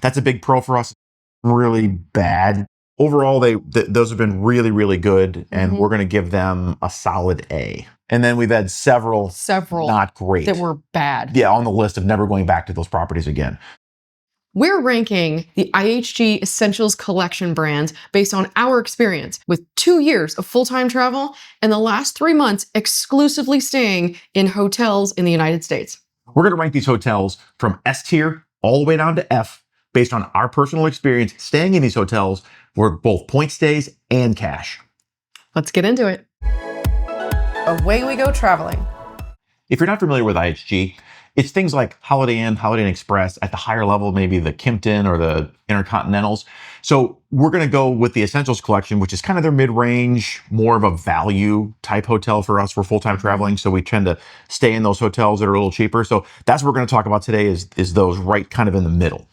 that's a big pro for us. Really bad. Overall, those have been really, really good, and we're going to give them a solid A. And then we've had several not great that were bad. Yeah, on the list of never going back to those properties again. We're ranking the IHG Essentials Collection brands based on our experience with 2 years of full-time travel and the last 3 months exclusively staying in hotels in the United States. We're going to rank these hotels from S tier all the way down to F based on our personal experience staying in these hotels were both point stays and cash. Let's get into it. Away we go traveling. If you're not familiar with IHG, it's things like Holiday Inn, Holiday Inn Express, at the higher level, maybe the Kimpton or the Intercontinentals. So we're going to go with the Essentials Collection, which is kind of their mid-range, more of a value type hotel for us. We're full-time traveling, so we tend to stay in those hotels that are a little cheaper. So that's what we're going to talk about today is those right kind of in the middle.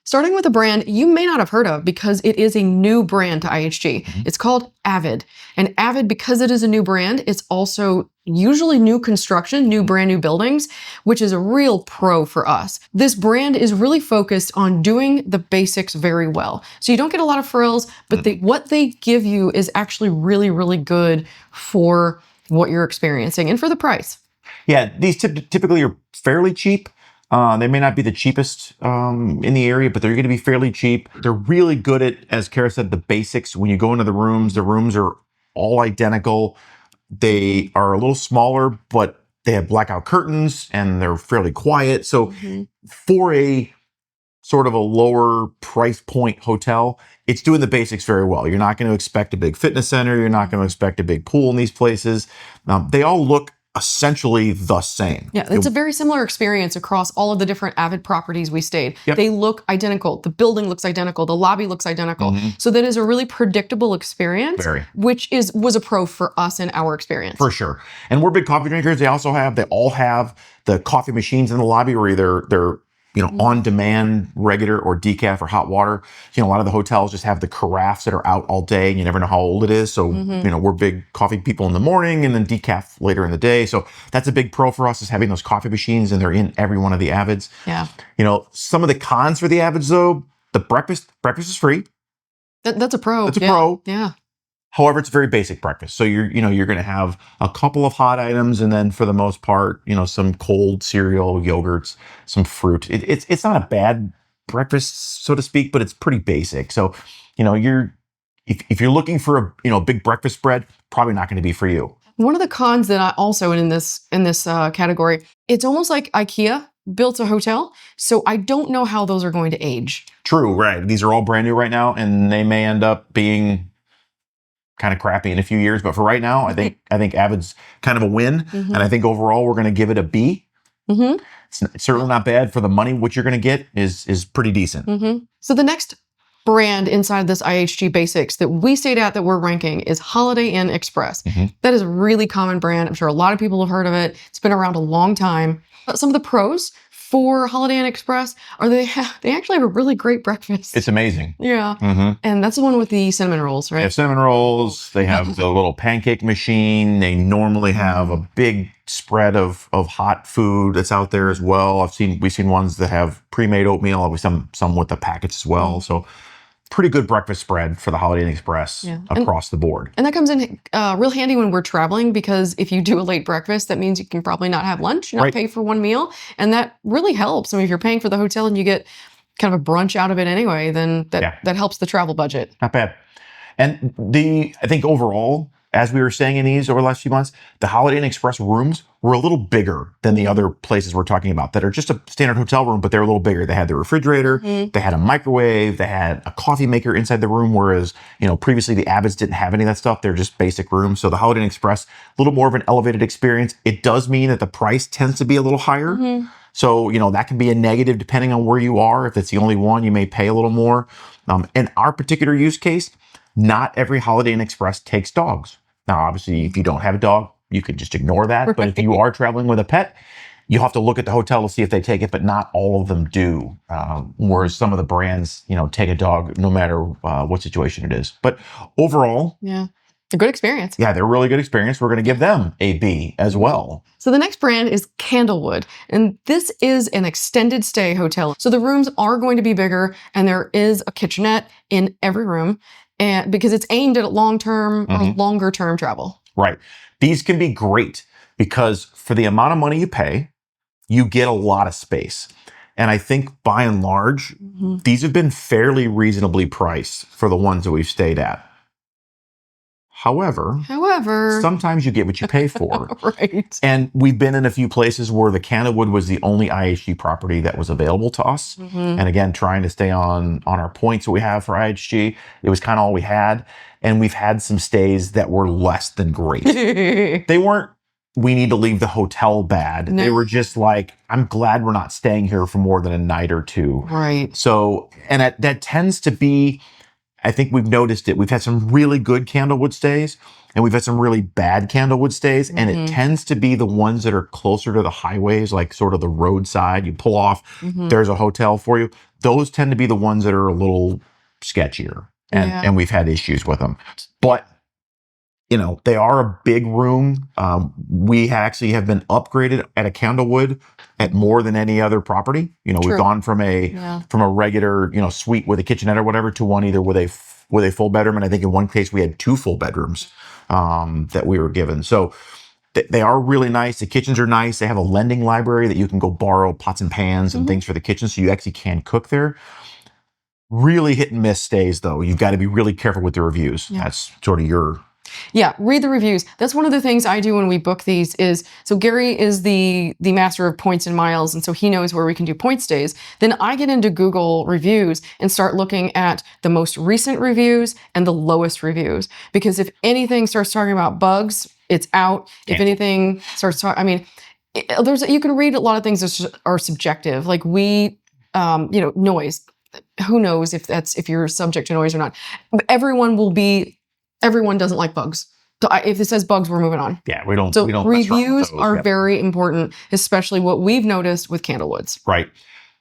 Starting with a brand you may not have heard of because it is a new brand to IHG. It's called Avid. And Avid, because it is a new brand, it's also usually new construction, brand new buildings, which is a real pro for us. This brand is really focused on doing the basics very well. So you don't get a lot of frills, but what they give you is actually really, really good for what you're experiencing and for the price. Yeah, these typically are fairly cheap. They may not be the cheapest in the area, but they're going to be fairly cheap. They're really good at, as Kara said, the basics. When you go into the rooms are all identical. They are a little smaller, but they have blackout curtains and they're fairly quiet. So for a sort of a lower price point hotel, it's doing the basics very well. You're not going to expect a big fitness center. You're not going to expect a big pool in these places. They all look essentially the same. Yeah, it's a very similar experience across all of the different Avid properties we stayed. Yep. They look identical. The building looks identical. The lobby looks identical. So that is a really predictable experience, which was a pro for us in our experience. For sure. And we're big coffee drinkers. They all have the coffee machines in the lobby where they're on demand, regular or decaf or hot water. A lot of the hotels just have the carafes that are out all day and you never know how old it is. So, we're big coffee people in the morning and then decaf later in the day. So that's a big pro for us is having those coffee machines and they're in every one of the Avids. Yeah. Some of the cons for the Avids though, the breakfast is free. That's a pro. That's a pro. Yeah. However, it's a very basic breakfast. So you're going to have a couple of hot items and then for the most part, some cold cereal, yogurts, some fruit. It's not a bad breakfast, so to speak, but it's pretty basic. So, if you're looking for a big breakfast spread, probably not going to be for you. One of the cons that I also in this category, it's almost like IKEA built a hotel. So I don't know how those are going to age. True, right. These are all brand new right now and they may end up being kind of crappy in a few years, but for right now, I think Avid's kind of a win, and I think overall we're going to give it a B. It's certainly not bad for the money. What you're going to get is pretty decent. So the next brand inside this IHG Basics that we stayed at that we're ranking is Holiday Inn Express. That is a really common brand. I'm sure a lot of people have heard of it. It's been around a long time. Some of the pros for Holiday Inn Express are they actually have a really great breakfast. It's amazing. Yeah. And that's the one with the cinnamon rolls, right? They have cinnamon rolls. They have the little pancake machine. They normally have a big spread of hot food that's out there as well. We've seen ones that have pre-made oatmeal. Some with the packets as well. So pretty good breakfast spread for the Holiday Inn Express across the board. And that comes in real handy when we're traveling because if you do a late breakfast, that means you can probably not have lunch, not pay for one meal. And that really helps. I mean, if you're paying for the hotel and you get kind of a brunch out of it anyway, then that helps the travel budget. Not bad. And I think overall, as we were staying in these over the last few months, the Holiday Inn Express rooms were a little bigger than the other places we're talking about that are just a standard hotel room, but they're a little bigger. They had the refrigerator, they had a microwave, they had a coffee maker inside the room, whereas, previously the Avids didn't have any of that stuff. They're just basic rooms. So the Holiday Inn Express, a little more of an elevated experience. It does mean that the price tends to be a little higher. So, that can be a negative depending on where you are. If it's the only one, you may pay a little more. In our particular use case, not every Holiday Inn Express takes dogs. Now, obviously, if you don't have a dog, you could just ignore that. Right. But if you are traveling with a pet, you have to look at the hotel to see if they take it, but not all of them do. Whereas some of the brands, take a dog no matter what situation it is. But overall, A good experience. Yeah, they're a really good experience. We're going to give them a B as well. So the next brand is Candlewood, and this is an extended stay hotel. So the rooms are going to be bigger, and there is a kitchenette in every room, and because it's aimed at long-term or longer-term travel. Right. These can be great because for the amount of money you pay, you get a lot of space. And I think by and large, these have been fairly reasonably priced for the ones that we've stayed at. However, sometimes you get what you pay for. Right. And we've been in a few places where the Candlewood was the only IHG property that was available to us. And again, trying to stay on our points that we have for IHG, it was kind of all we had. And we've had some stays that were less than great. They weren't, we need to leave the hotel bad. No. They were just like, I'm glad we're not staying here for more than a night or two. Right. So, and that tends to be, I think we've noticed it. We've had some really good Candlewood stays and we've had some really bad Candlewood stays. And it tends to be the ones that are closer to the highways, like sort of the roadside. You pull off, there's a hotel for you. Those tend to be the ones that are a little sketchier. And we've had issues with them. But, you know, they are a big room. We actually have been upgraded at a Candlewood at more than any other property. You know, we've gone from a regular, you know, suite with a kitchenette or whatever to one either with a full bedroom. And I think in one case we had 2 full bedrooms that we were given. So they are really nice. The kitchens are nice. They have a lending library that you can go borrow pots and pans and things for the kitchen. So you actually can cook there. Really hit and miss stays though. You've got to be really careful with the reviews. That's sort of your... Yeah, read the reviews. That's one of the things I do when we book these is, so Gary is the master of points and miles, and so he knows where we can do point stays. Then I get into Google reviews and start looking at the most recent reviews and the lowest reviews. Because if anything starts talking about bugs, it's out. If anything starts talking, I mean, you can read a lot of things that are subjective. Like you know, noise. Who knows if you're subject to noise or not. Everyone doesn't like bugs. So if it says bugs, we're moving on. Yeah, we don't. So we don't reviews are very important, especially what we've noticed with Candlewoods. Right.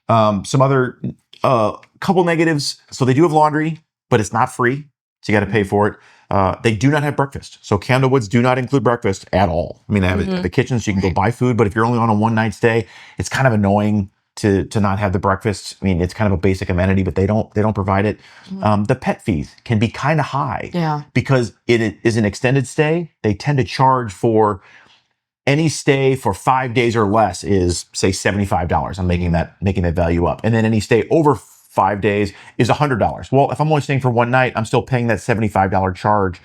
Some other couple negatives. So they do have laundry, but it's not free. So you got to pay for it. They do not have breakfast. So Candlewoods do not include breakfast at all. I mean, they have the kitchen, so you can go buy food. But if you're only on a one-night stay, it's kind of annoying to not have the breakfast. I mean, it's kind of a basic amenity, but they don't provide it. The pet fees can be kind of high because it is an extended stay. They tend to charge for any stay for 5 days or less is say $75. I'm making that value up. And then any stay over 5 days is $100. Well, if I'm only staying for one night, I'm still paying that $75 charge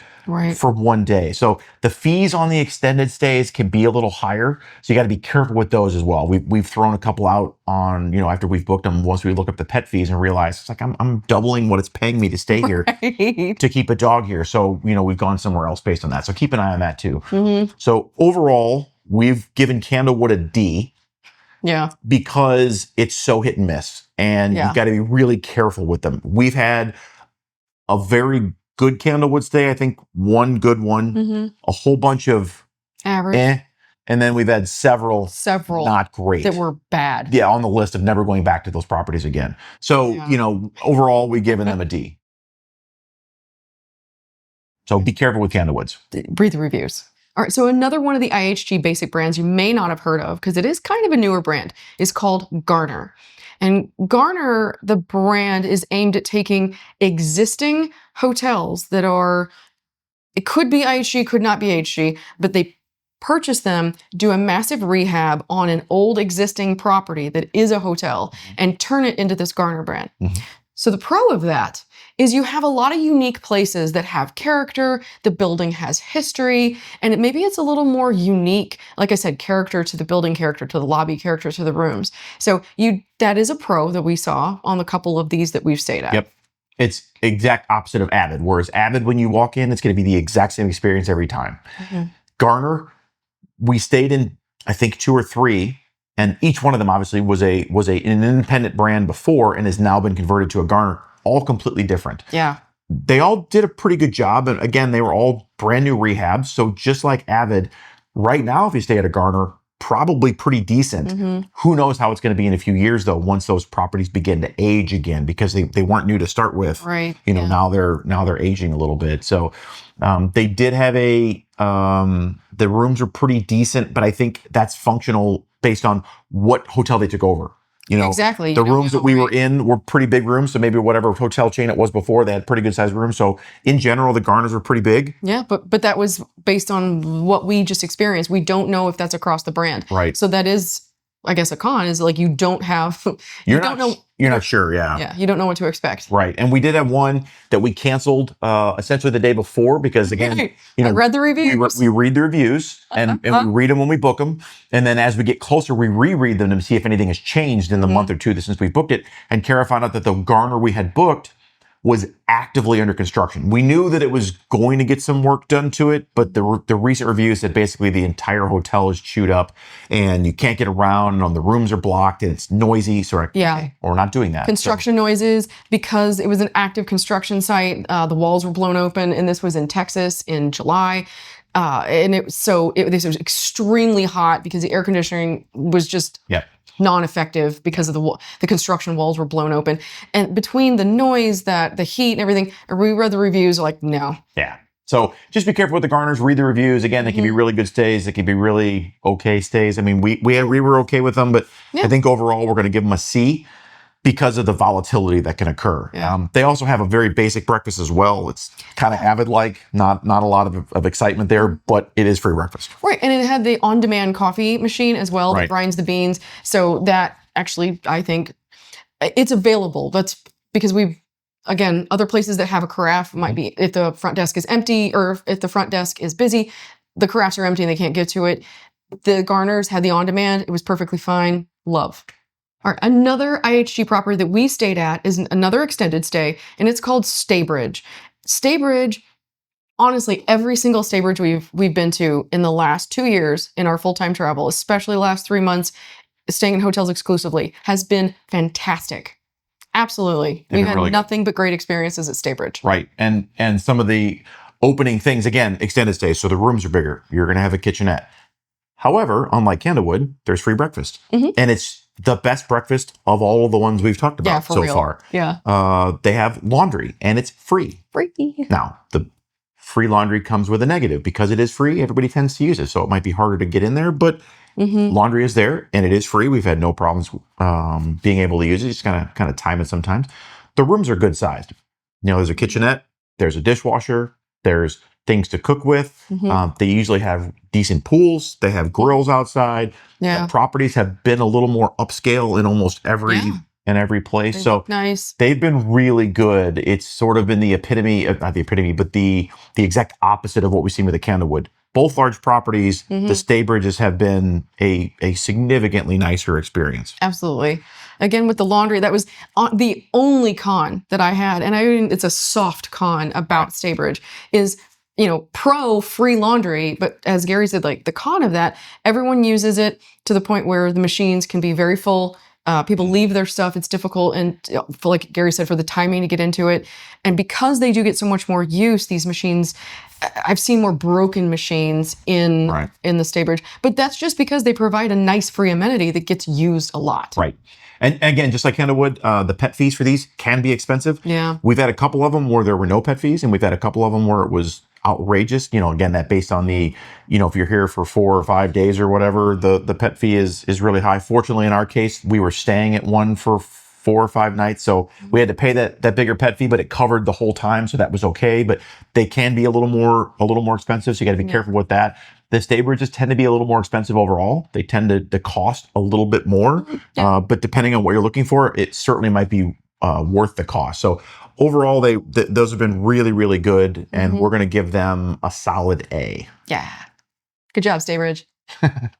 for one day. So the fees on the extended stays can be a little higher. So you got to be careful with those as well. We've thrown a couple out on, you know, after we've booked them, once we look up the pet fees and realize it's like, I'm doubling what it's paying me to stay here to keep a dog here. So, you know, we've gone somewhere else based on that. So keep an eye on that too. So overall, we've given Candlewood a D. Yeah. Because it's so hit and miss. And you've got to be really careful with them. We've had a very good Candlewood stay. I think one good one, a whole bunch of average. And then we've had several not great. That were bad. Yeah, on the list of never going back to those properties again. So, you know, overall, we've given them a D. So be careful with Candlewoods. Read the reviews. All right, so another one of the IHG basic brands you may not have heard of, because it is kind of a newer brand, is called Garner. And Garner, the brand, is aimed at taking existing hotels that are, it could be IHG, could not be IHG, but they purchase them, do a massive rehab on an old existing property that is a hotel, and turn it into this Garner brand. So the pro of that is you have a lot of unique places that have character, the building has history, and maybe it's a little more unique, like I said, character to the building, character to the lobby, character to the rooms. So that is a pro that we saw on the couple of these that we've stayed at. Yep. It's exact opposite of Avid. Whereas Avid, when you walk in, it's going to be the exact same experience every time. Garner, we stayed in, I think, 2 or 3. And each one of them obviously was an independent brand before and has now been converted to a Garner, all completely different. Yeah. They all did a pretty good job. And again, they were all brand new rehabs. So just like Avid, right now, if you stay at a Garner, probably pretty decent. Who knows how it's going to be in a few years, though, once those properties begin to age again, because they weren't new to start with. Right. Now they're aging a little bit. So they did have the rooms are pretty decent, but I think that's functional based on what hotel they took over. Exactly. The rooms that we were in were pretty big rooms. So maybe whatever hotel chain it was before, they had pretty good sized rooms. So in general, the Garners were pretty big. Yeah, but that was based on what we just experienced. We don't know if that's across the brand. Right. So that is, I guess, a con is like you don't have, you don't know. You're not sure, yeah. Yeah, you don't know what to expect. Right. And we did have one that we canceled essentially the day before because, again, I read the reviews. We read the reviews and we read them when we book them. And then as we get closer, we reread them to see if anything has changed in the month or two since we booked it. And Kara found out that the Garner we had booked was actively under construction. We knew that it was going to get some work done to it, but the recent reviews said basically the entire hotel is chewed up and you can't get around and the rooms are blocked and it's noisy. So we're not doing that. Construction noises, because it was an active construction site. The walls were blown open, and this was in Texas in July. This was extremely hot because the air conditioning was just non-effective because of the construction walls were blown open. And between the noise, the heat and everything, I reread the reviews, like, no. Yeah. So just be careful with the Garners, read the reviews. Again, they can be really good stays. They can be really okay stays. I mean, we were okay with them, but I think overall we're going to give them a C because of the volatility that can occur. Yeah. They also have a very basic breakfast as well. It's kind of Avid-like, not a lot of excitement there, but it is free breakfast. Right, and it had the on-demand coffee machine as well that grinds the beans. So that actually, I think, it's available. That's because again, other places that have a carafe might be, if the front desk is empty or if the front desk is busy, the carafes are empty and they can't get to it. The Garners had the on-demand. It was perfectly fine. Love. All right, another IHG property that we stayed at is another extended stay, and it's called Staybridge. Staybridge, honestly, every single Staybridge we've been to in the last 2 years in our full-time travel, especially the last 3 months, staying in hotels exclusively, has been fantastic. Absolutely. We've had nothing but great experiences at Staybridge. Right. And some of the opening things, again, extended stays, so the rooms are bigger. You're going to have a kitchenette. However, unlike Candlewood, there's free breakfast. And it's the best breakfast of all of the ones we've talked about so far. Yeah. They have laundry and it's free. Now, the free laundry comes with a negative because it is free. Everybody tends to use it. So it might be harder to get in there, but laundry is there and it is free. We've had no problems being able to use it. Just kind of time it sometimes. The rooms are good sized. There's a kitchenette, there's a dishwasher, there's things to cook with. They usually have decent pools. They have grills outside. Yeah. The properties have been a little more upscale in almost every place. They so look nice. They've been really good. It's sort of been the epitome, not the epitome, but the exact opposite of what we've seen with the Candlewood. Both large properties, the Staybridges have been a significantly nicer experience. Absolutely. Again, with the laundry, that was the only con that I had, and it's a soft con about Staybridge, is pro free laundry, but as Gary said, like the con of that, everyone uses it to the point where the machines can be very full. People leave their stuff. It's difficult. And like Gary said, for the timing to get into it. And because they do get so much more use, these machines, I've seen more broken machines in the Staybridge, but that's just because they provide a nice free amenity that gets used a lot. Right. And again, just like Candlewood, the pet fees for these can be expensive. Yeah. We've had a couple of them where there were no pet fees, and we've had a couple of them where it was outrageous. Again, that based on the, if you're here for 4 or 5 days or whatever, the pet fee is really high. Fortunately, in our case, we were staying at one for 4 or 5 nights, so we had to pay that bigger pet fee, but it covered the whole time, so that was okay. But they can be a little more expensive, so you got to be careful with that. The Staybridges tend to be a little more expensive overall. They tend to cost a little bit more, but depending on what you're looking for, it certainly might be worth the cost. So overall, those have been really, really good, and we're going to give them a solid A. Yeah. Good job, Staybridge.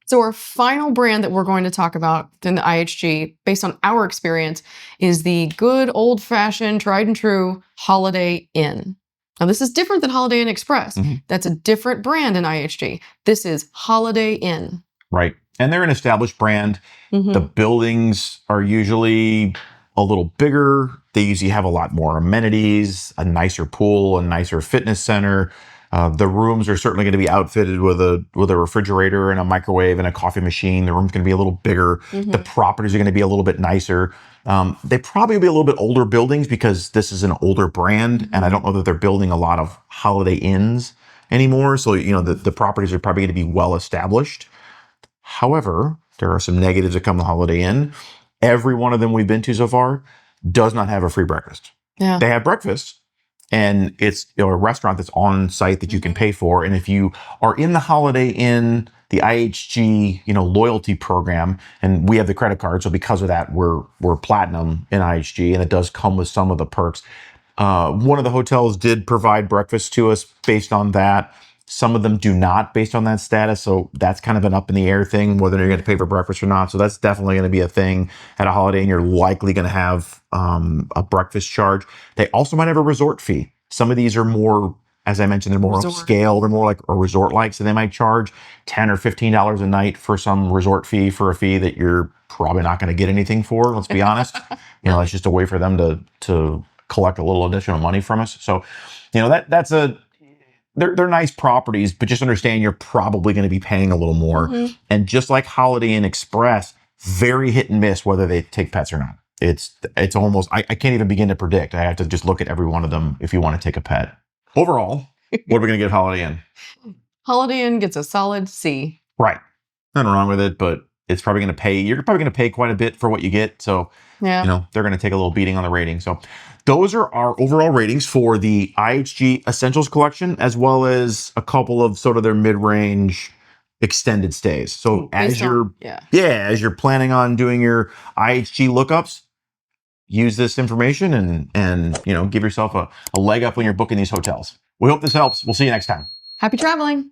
So our final brand that we're going to talk about in the IHG, based on our experience, is the good old-fashioned, tried and true Holiday Inn. Now, this is different than Holiday Inn Express. That's a different brand in IHG. This is Holiday Inn. Right. And they're an established brand. The buildings are usually a little bigger. They usually have a lot more amenities, a nicer pool, a nicer fitness center. The rooms are certainly going to be outfitted with a refrigerator and a microwave and a coffee machine. The room's going to be a little bigger. The properties are going to be a little bit nicer. They probably will be a little bit older buildings because this is an older brand, and I don't know that they're building a lot of Holiday Inns anymore. So, the properties are probably going to be well established. However, there are some negatives that come to Holiday Inn. Every one of them we've been to so far does not have a free breakfast. Yeah. They have breakfast, and it's a restaurant that's on site that you can pay for. And if you are in the Holiday Inn, the IHG, loyalty program, and we have the credit card, so because of that, we're platinum in IHG, and it does come with some of the perks. One of the hotels did provide breakfast to us based on that. Some of them do not based on that status. So that's kind of an up in the air thing, whether you're going to pay for breakfast or not. So that's definitely going to be a thing at a Holiday Inn. You're likely going to have a breakfast charge. They also might have a resort fee. Some of these are more, as I mentioned, they're more upscale. They're more like a resort-like. So they might charge $10 or $15 a night for some resort fee for a fee that you're probably not going to get anything for. Let's be honest. It's just a way for them to collect a little additional money from us. So, they're nice properties, but just understand you're probably going to be paying a little more. And just like Holiday Inn Express, very hit and miss whether they take pets or not. It's almost, I can't even begin to predict. I have to just look at every one of them if you want to take a pet. Overall, what are we going to give Holiday Inn? Holiday Inn gets a solid C. Right. Nothing wrong with it, but it's probably going to pay. You're probably going to pay quite a bit for what you get. So, they're going to take a little beating on the rating. So those are our overall ratings for the IHG Essentials Collection, as well as a couple of sort of their mid-range extended stays. So as you're planning on doing your IHG lookups, use this information and give yourself a leg up when you're booking these hotels. We hope this helps. We'll see you next time. Happy traveling.